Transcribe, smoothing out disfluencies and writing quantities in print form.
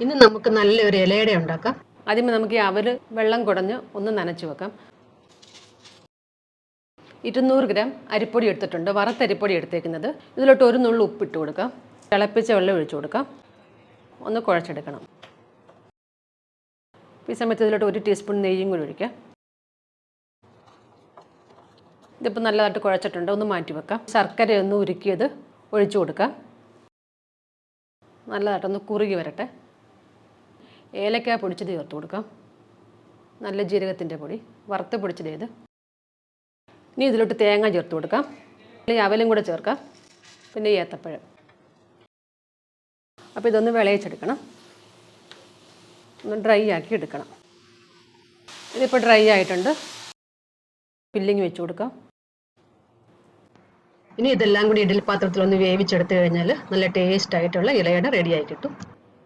ഇന്ന് നമുക്ക് നല്ലൊരു ഇലയട ഉണ്ടാക്കാം. ആദ്യമേ നമുക്ക് ഈ അവൽ വെള്ളം കുടഞ്ഞ് ഒന്ന് നനച്ച് വെക്കാം. 200 ഗ്രാം അരിപ്പൊടി എടുത്തിട്ടുണ്ട്, വറുത്തരിപ്പൊടി എടുത്തേക്കുന്നത്. ഇതിലോട്ട് ഒരു നുള്ളു ഉപ്പിട്ട് കൊടുക്കാം. തിളപ്പിച്ച വെള്ളം ഒഴിച്ചു കൊടുക്കാം. ഒന്ന് കുഴച്ചെടുക്കണം. ഈ സമയത്ത് ഇതിലോട്ട് 1 ടീസ്പൂൺ നെയ്യും കൂടി ഒഴിക്കാം. ഇതിപ്പോൾ നല്ലതായിട്ട് കുഴച്ചിട്ടുണ്ട്, ഒന്ന് മാറ്റി വെക്കാം. ശർക്കര ഒന്ന് ഉരുക്കിയത് ഒഴിച്ചു കൊടുക്കാം. നല്ലതായിട്ടൊന്ന് കുറുകി വരട്ടെ. ഏലക്ക പൊടിച്ചത് ചേർത്ത് കൊടുക്കാം. നല്ല ജീരകത്തിൻ്റെ പൊടി വറുത്ത് പൊടിച്ചത് ചെയ്ത്. ഇനി ഇതിലോട്ട് തേങ്ങ ചേർത്ത് കൊടുക്കാം. ഈ അവലും കൂടെ ചേർക്കാം. പിന്നെ ഏത്തപ്പഴം. അപ്പോൾ ഇതൊന്ന് വിളയിച്ചെടുക്കണം, ഒന്ന് ഡ്രൈ ആക്കി എടുക്കണം. ഇതിപ്പോൾ ഡ്രൈ ആയിട്ടുണ്ട്. ഫില്ലിങ് വെച്ച് കൊടുക്കാം. ഇനി ഇതെല്ലാം കൂടി ഇഡ്ഡലി പാത്രത്തിൽ ഒന്ന് വേവിച്ചെടുത്ത് കഴിഞ്ഞാൽ നല്ല ടേസ്റ്റ് ആയിട്ടുള്ള ഇലയട റെഡി ആയി കിട്ടും.